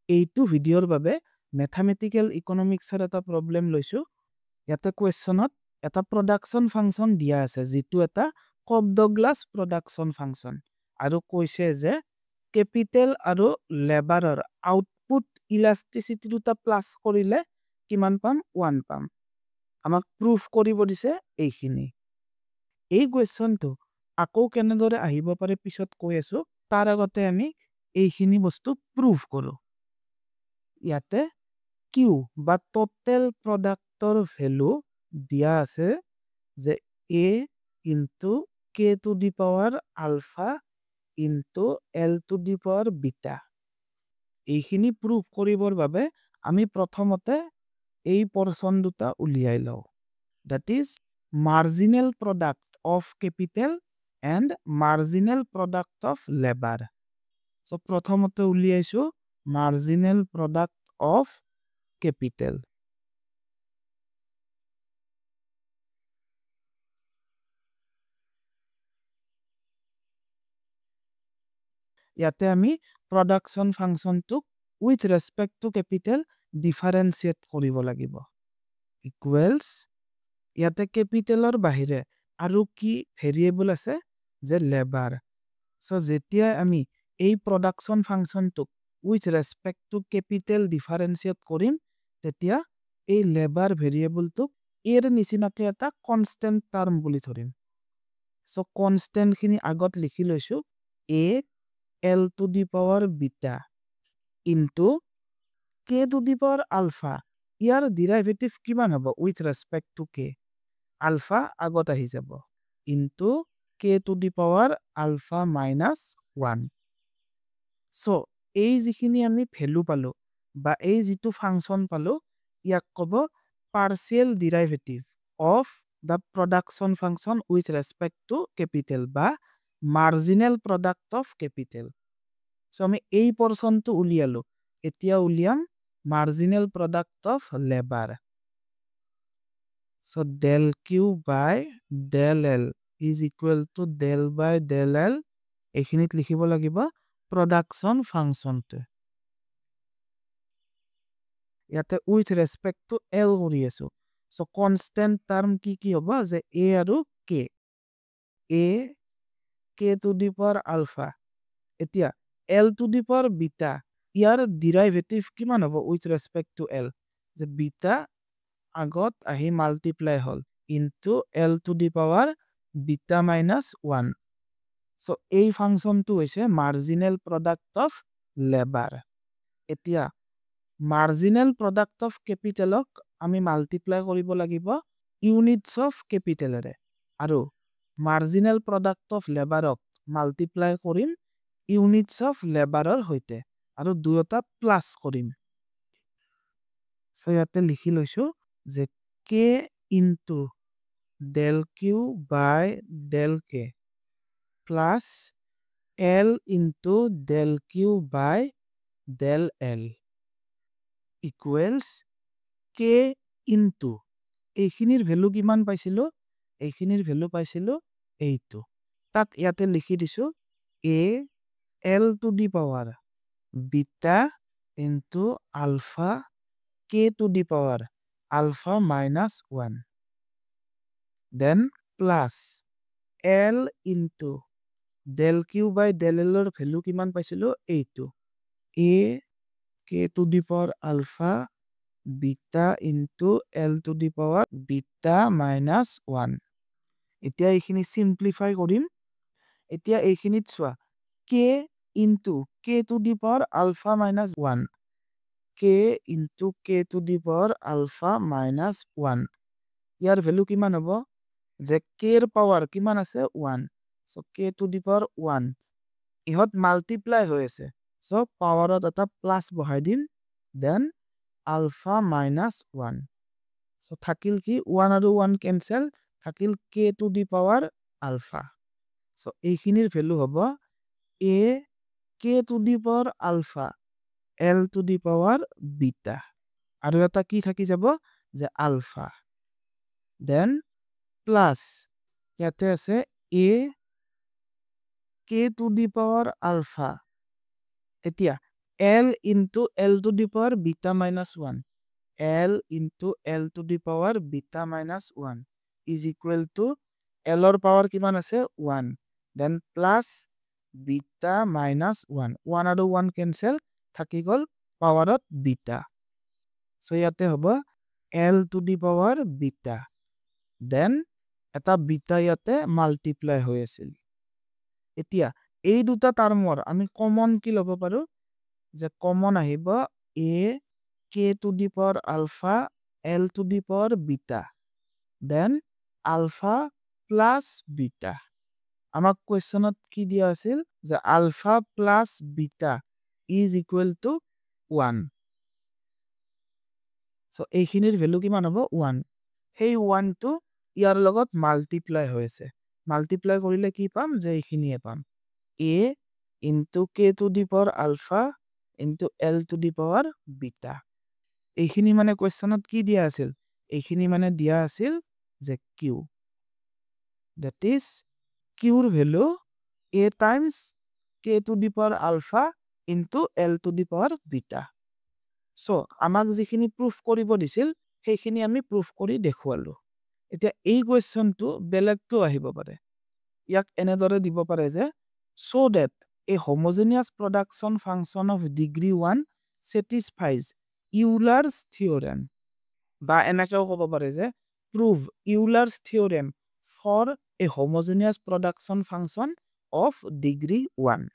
এইটো ভিডিঅ'ৰ বাবে ম্যাথমেটিক্যাল ইকনমিক্সৰ এটা প্ৰবলেম লৈছো ইয়াতে কোৱেশ্চনত এটা প্ৰডাকশন ফাংচন দিয়া আছে যেটো এটা কবডগ্লাছ প্ৰডাকশন ফাংচন আৰু কৈছে যে ক্যাপিটেল আৰু লেবাৰৰ আউটপুট ইলাস্টিসিটি দুটা প্লাস কৰিলে কিমান পাম 1 পাম আমাক প্ৰুফ কৰিব দিছে এইখিনি এই কোৱেশ্চনটো আকৌ কেনেদৰে আহিব পাৰে পিছত কৈ আছো তাৰ আগতে আমি এইখিনি বস্তু প্ৰুফ কৰো ইয়াতে Q বা total productৰ value দিয়া আছে যে A into K to the power alpha into L to the power beta এইখিনি প্ৰুফ কৰিবৰ বাবে আমি প্ৰথমতে এই পৰচন দুটা উলিয়াই লও that is marginal product of capital and marginal product of labor so প্ৰথমতে উলিয়াইছো marginal product of capital ইয়াতে আমি production function to with respect to capital differentiate কৰিব লাগিব equals ইয়াতে capitalৰ বাহিৰে আৰু কি ভেৰিয়েবল আছে যে labor so যেতিয়া আমি এই production function to with respect to capital differentiate কৰিম তেতিয়া এই labor ভেৰিয়েবল to এৰ নিচিনাকে এটা constant term বুলি ধৰিম so constant খিনি আগত লিখি লৈছো a L to the power beta into K to the power alpha year derivative কিমান হ'ব with respect to K alpha আগত আহি যাব into K to the power alpha minus 1 so এই যিখিনি আমি ভ্যালু পালো বা এই যিটো ফাংচন পালো ইয়াক কব partial derivative of the production function with respect to capital বা marginal product of capital so আমি এই পৰচনটো উলিয়ালো এতিয়া উলিয়াম marginal product of labor so del q by del l is equal to del by del l এইখিনিত লিখিব লাগিব production function তে ইয়াতে with respect to l কৰি আছো so constant term কি হ'ব যে a আৰু k a k to the power alpha এতিয়া L to the power beta year derivative কিমান হ'ব with respect to L যে beta আগত আহি multiply hall into L to the power beta minus 1 so এই ফাংচনটো হৈছে marginal product of labor এতিয়া marginal product of capital আমি মাল্টিপ্লাই কৰিব লাগিব units of capital এৰে আৰু marginal product of labor multiply কৰিম units of labor হইতে আৰু দুয়োটা প্লাস কৰিম so ইয়াতে লিখি লৈছো যে k into del q by del k plus l into del q by del l equals k into এইখিনিৰ ভ্যালু কিমান পাইছিলো এইখিনিৰ ভ্যালু পাইছিলো এইটো তাক ইয়াতে লিখি দিছো a L to the power beta into alpha k to the power alpha minus 1 then plus L into del q by del l or value কিমান পাইছিলো এইটো a k to the power alpha beta into L to the power beta minus 1 এতিয়া এইখিনি simplify কৰিম এতিয়া এইখিনিত চোৱা k into k to the power alpha minus 1 k into k to the power alpha minus 1 year value কিমান হ'ব যে k এর পাওয়ার কিমান আছে 1 so k to the power 1 ইহত মাল্টিপ্লাই হৈ আছে so পাওয়াৰত এটা প্লাস বহাই দিম then alpha minus 1 so থাকিল কি 1 আৰু 1 ক্যান্সেল থাকিল k to the power alpha so এইখিনিৰ ভ্যালু হ'ব a k to the power alpha L to the power beta আৰু এটা কি থাকি যাব যে alpha then plus ইয়াতে আছে a k to the power alpha এতিয়া L into L to the power beta minus 1. L into L to the power beta minus 1 is equal to L or power kiman ase 1. Then plus beta minus 1. 1 and 1 cancel. Thaki gol power of beta. So yate hobo L to the power beta. Then eta beta yate multiply hoye asil. Etia ei duta termor ami common ki lobo paru je common ahiba a k to the power alpha L to the power beta. Then alpha plus beta. Amak questionat ki dia asil je alpha plus beta is equal to 1. So ekhinir value kiman hobo 1. Hey 1 to ইয়াৰ লগত multiply hoyese. Multiply korile ki pam je ekhini pam. A into k to the power alpha into L to the power beta. Ekhini mane questionat ki dia asil? Ekhini mane dia asil je q. That is q value a times k to the power alpha into L to the power beta. So amak jikhini proof koribo disil hekhini ami proof kori dekhualu. Etia ei question to belag kyo ahibo pare. Yak enedore dibo pare je so that a homogeneous production function of degree 1 satisfies Euler's theorem. Ba enakeo hobo pare je prove Euler's theorem for a homogeneous production function of degree 1.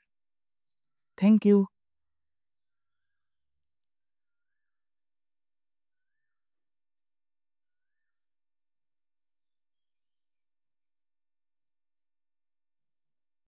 Thank you.